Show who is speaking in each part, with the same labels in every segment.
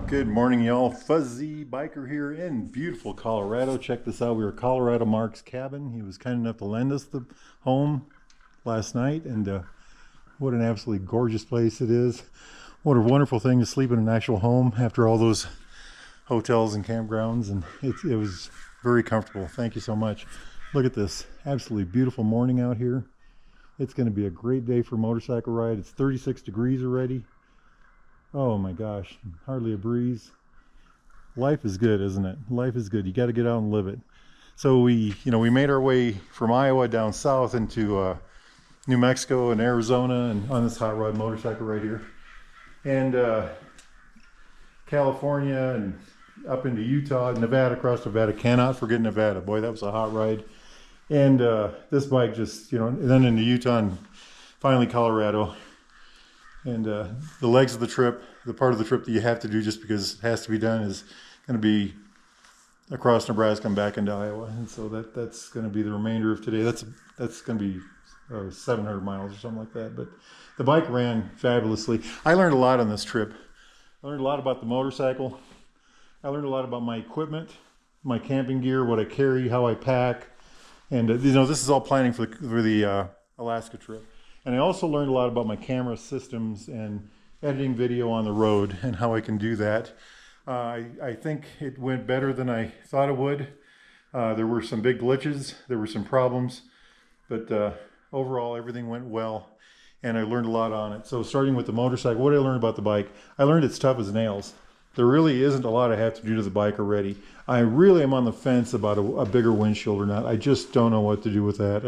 Speaker 1: Good morning, y'all. Fuzzy Biker here in beautiful Colorado. Check this out. We were at Colorado Mark's cabin. He was kind enough to lend us the home last night, and what an absolutely gorgeous place it is. What a wonderful thing to sleep in an actual home after all those hotels and campgrounds, and it was very comfortable. Thank you so much. Look at this. Absolutely beautiful morning out here. It's going to be a great day for a motorcycle ride. It's 36 degrees already. Oh my gosh, hardly a breeze. Life is good, isn't it? Life is good. You got to get out and live it. So we made our way from Iowa down south into New Mexico and Arizona, and on this hot rod motorcycle right here, and California, and up into Utah, Nevada, across Nevada. Cannot forget Nevada. Boy, that was a hot ride. And this bike just, then into Utah and finally Colorado. And the legs of the trip, the part of the trip that you have to do just because it has to be done, is going to be across Nebraska and back into Iowa. And so that's going to be the remainder of today. That's going to be 700 miles or something like that. But the bike ran fabulously. I learned a lot on this trip. I learned a lot about the motorcycle. I learned a lot about my equipment, my camping gear, what I carry, how I pack. And this is all planning for the Alaska trip. And I also learned a lot about my camera systems and editing video on the road and how I can do that. I think it went better than I thought it would. There were some big glitches, there were some problems, but overall everything went well, and I learned a lot on it. So starting with the motorcycle, what did I learn about the bike? I learned it's tough as nails. There really isn't a lot I have to do to the bike already. I really am on the fence about a bigger windshield or not. I just don't know what to do with that.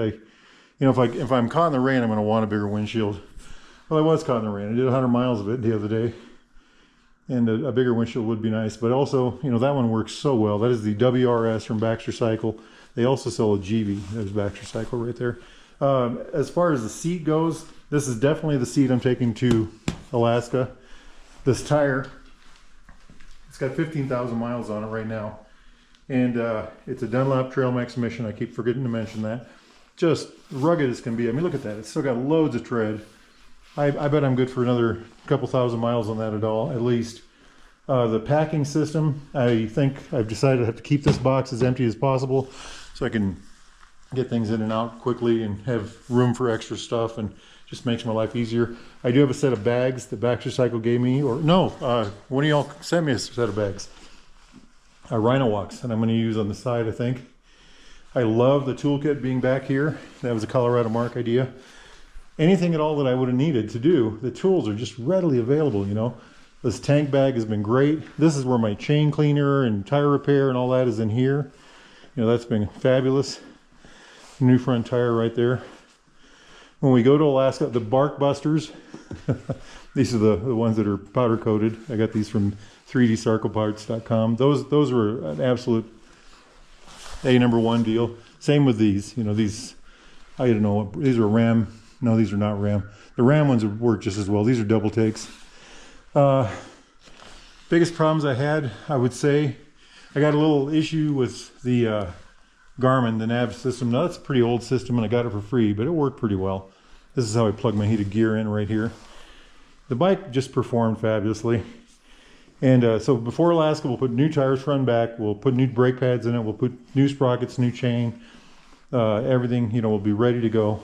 Speaker 1: If I'm caught in the rain, I'm going to want a bigger windshield. Well, I was caught in the rain. I did 100 miles of it the other day, and a bigger windshield would be nice. But also, that one works so well. That is the WRS from Baxter Cycle. They also sell a GV. There's Baxter Cycle right there. As far as the seat goes, this is definitely the seat I'm taking to Alaska. This tire, it's got 15,000 miles on it right now, and it's a Dunlop Trail Max Mission. I keep forgetting to mention that. Just rugged as can be. I mean, look at that. It's still got loads of tread. I bet I'm good for another couple thousand miles on that at least. The packing system, I think I've decided I have to keep this box as empty as possible so I can get things in and out quickly and have room for extra stuff, and just makes my life easier. I do have a set of bags that Baxter Cycle gave me, one of y'all sent me a set of bags. Rhino Walks, and I'm going to use on the side, I think. I love the toolkit being back here. That was a Colorado Mark idea. Anything at all that I would have needed to do, the tools are just readily available, This tank bag has been great. This is where my chain cleaner and tire repair and all that is in here. That's been fabulous. New front tire right there. When we go to Alaska, the bark busters, these are the ones that are powder coated. I got these from 3dsarcoparts.com. Those were an absolute #1 deal. Same with these. These, I don't know, these are Ram. No, these are not Ram. The Ram ones work just as well. These are double takes. Biggest problems I had, I would say, I got a little issue with the Garmin, the nav system. Now, that's a pretty old system, and I got it for free, but it worked pretty well. This is how I plug my heated gear in right here. The bike just performed fabulously. And so before Alaska, we'll put new tires front and back. We'll put new brake pads in it. We'll put new sprockets, new chain. Everything, will be ready to go.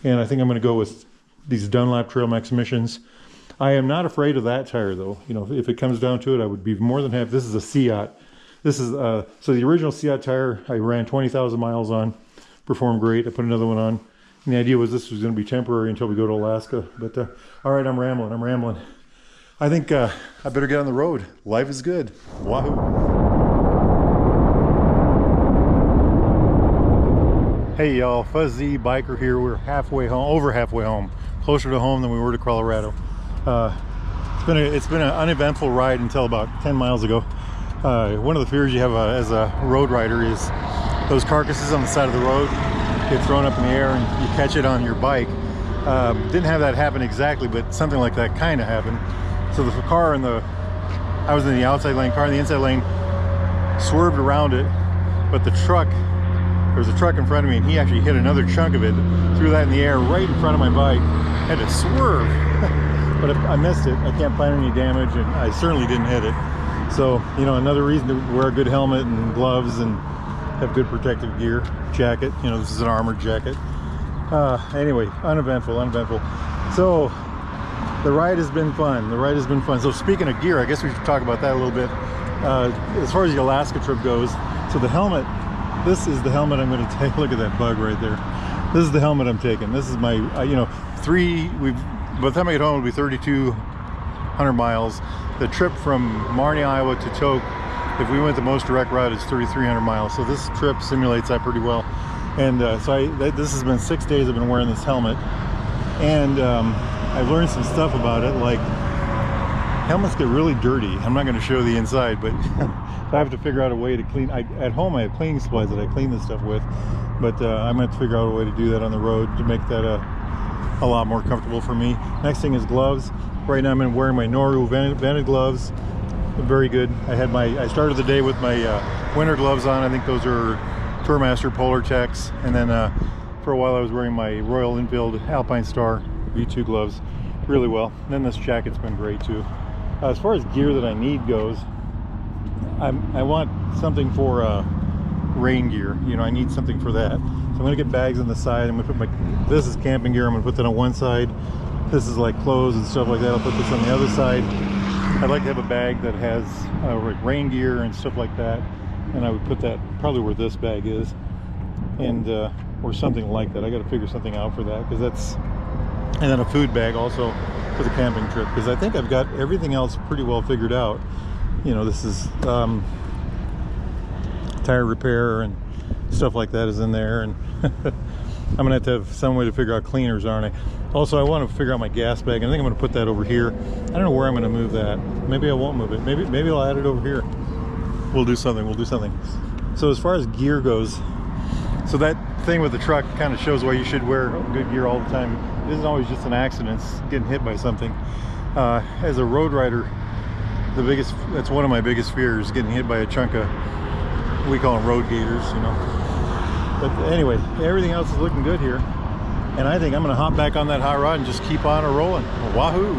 Speaker 1: And I think I'm going to go with these Dunlop Trail Max Missions. I am not afraid of that tire, though. If it comes down to it, I would be more than happy. This is a Seat. This is so the original Seat tire I ran 20,000 miles on. Performed great. I put another one on. And the idea was this was going to be temporary until we go to Alaska. But all right, I'm rambling. I think I better get on the road. Life is good. Wahoo. Hey y'all, Fuzzy Biker here. We're over halfway home, closer to home than we were to Colorado. It's been an uneventful ride until about 10 miles ago. One of the fears you have as a road rider is those carcasses on the side of the road get thrown up in the air and you catch it on your bike. Didn't have that happen exactly, but something like that kind of happened. So the car I was in the outside lane, car in the inside lane swerved around it, but there was a truck in front of me, and he actually hit another chunk of it, threw that in the air right in front of my bike. Had to swerve but I missed it. I can't find any damage, and I certainly didn't hit it. So, you know, another reason to wear a good helmet and gloves and have good protective gear. Jacket, you know, this is an armored jacket. Anyway, uneventful. So the ride has been fun. So speaking of gear, I guess we should talk about that a little bit. As far as the Alaska trip goes, so the helmet, this is the helmet I'm going to take. Look at that bug right there. This is the helmet I'm taking. This is my, you know, by the time I get home, it'll be 3,200 miles. The trip from Marnie, Iowa to Tok, if we went the most direct route, it's 3,300 miles. So this trip simulates that pretty well. And this has been 6 days I've been wearing this helmet. And I've learned some stuff about it, like helmets get really dirty. I'm not going to show the inside, but I have to figure out a way to clean. At home I have cleaning supplies that I clean this stuff with, but I'm going to figure out a way to do that on the road to make that a lot more comfortable for me. Next thing is gloves. Right now I'm wearing my Noru vented gloves. Very good. I started the day with my winter gloves on. I think those are Tourmaster Polar Techs, and then for a while I was wearing my Royal Enfield Alpine Star V2 gloves really well. And then this jacket's been great too. As far as gear that I need goes, I want something for rain gear. You know, I need something for that. So I'm going to get bags on the side. I'm going to put this is camping gear. I'm going to put that on one side. This is like clothes and stuff like that. I'll put this on the other side. I'd like to have a bag that has like rain gear and stuff like that. And I would put that probably where this bag is, and or something like that. I got to figure something out for that, because that's, and then a food bag also for the camping trip, because I think I've got everything else pretty well figured out. You know, this is tire repair and stuff like that is in there, and I'm gonna have to have some way to figure out cleaners, aren't I? Also, I want to figure out my gas bag, and I think I'm gonna put that over here. I don't know where I'm gonna move that. Maybe I won't move it. Maybe I'll add it over here. We'll do something. So as far as gear goes, so that thing with the truck kind of shows why you should wear good gear all the time. It isn't always just an accident, it's getting hit by something. As a road rider, that's one of my biggest fears, getting hit by a chunk of, we call them road gators, you know. But anyway, everything else is looking good here, and I think I'm gonna hop back on that hot rod and just keep on rolling. Wahoo!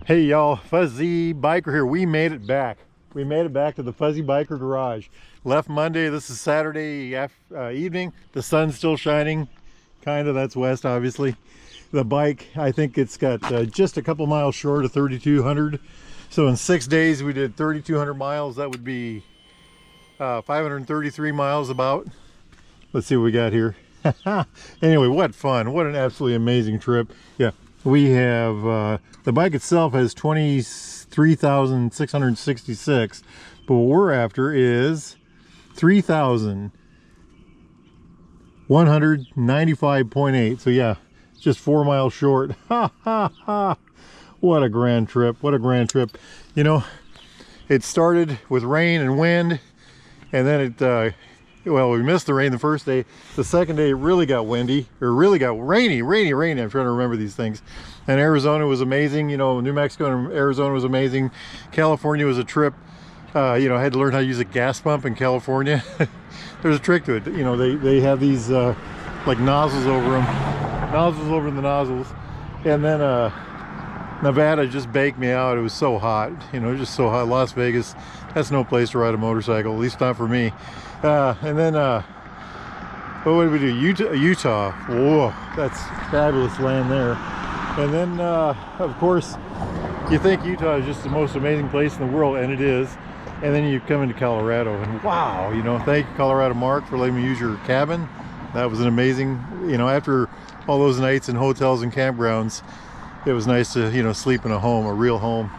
Speaker 1: Hey y'all, Fuzzy Biker here. We made it back. We made it back to the Fuzzy Biker garage. Left Monday, this is Saturday evening. The sun's still shining, kind of, that's west obviously. The bike, I think it's got just a couple miles short of 3,200. So in 6 days we did 3,200 miles. That would be 533 miles about. Let's see what we got here. Anyway, what fun. What an absolutely amazing trip. Yeah. We have, the bike itself has 23,666, but what we're after is 3,195.8. So yeah, just 4 miles short. Ha ha ha. What a grand trip. What a grand trip. You know, it started with rain and wind, and then it, well, we missed the rain the first day. The second day it really got windy, or really got rainy. I'm trying to remember these things. And Arizona was amazing. You know, New Mexico and Arizona was amazing. California was a trip. You know, I had to learn how to use a gas pump in California. There's a trick to it. You know, they have these like nozzles over them. Nozzles over the nozzles. And then Nevada just baked me out. It was so hot. You know, just so hot. Las Vegas, that's no place to ride a motorcycle, at least not for me. And then what did we do? Utah. Whoa, that's fabulous land there. And then of course you think Utah is just the most amazing place in the world, and it is. And then you come into Colorado, and wow, you know, thank you Colorado Mark for letting me use your cabin. That was an amazing, you know, after all those nights in hotels and campgrounds, it was nice to, you know, sleep in a home, a real home.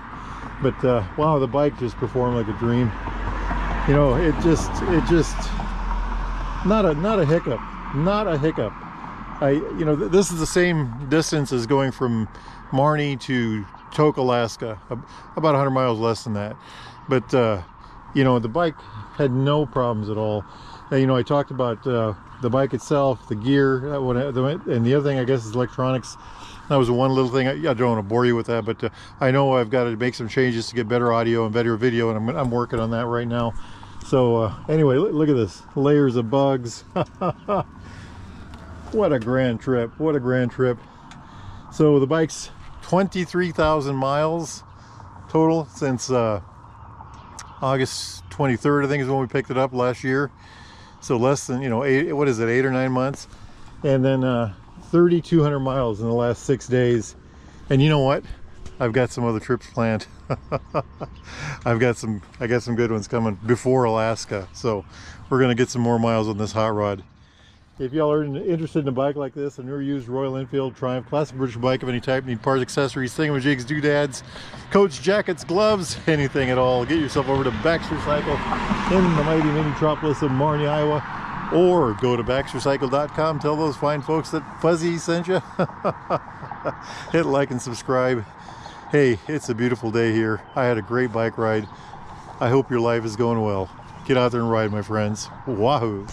Speaker 1: But wow, the bike just performed like a dream. You know, it just not a hiccup, not a hiccup. You know, this is the same distance as going from Marnie to Tok, Alaska, about 100 miles less than that. But you know, the bike had no problems at all. You know, I talked about the bike itself, the gear, and the other thing I guess is electronics. That was one little thing. I don't want to bore you with that, but I know I've got to make some changes to get better audio and better video, and I'm working on that right now. So anyway, look at this, layers of bugs. What a grand trip, what a grand trip. So the bike's 23,000 miles total since August 23rd, I think is when we picked it up last year. So less than, you know, 8 or 9 months. And then 3,200 miles in the last 6 days. And you know what? I've got some other trips planned. I got some good ones coming before Alaska. So we're gonna get some more miles on this hot rod. If y'all are interested in a bike like this, a newer used Royal Enfield Triumph classic British bike of any type, need parts, accessories, thingamajigs, doodads, coats, jackets, gloves, anything at all, get yourself over to Baxter Cycle in the mighty mini-tropolis of Marnie, Iowa, or go to baxtercycle.com. Tell those fine folks that Fuzzy sent you. Hit like and subscribe. Hey, it's a beautiful day here. I had a great bike ride. I hope your life is going well. Get out there and ride, my friends. Wahoo!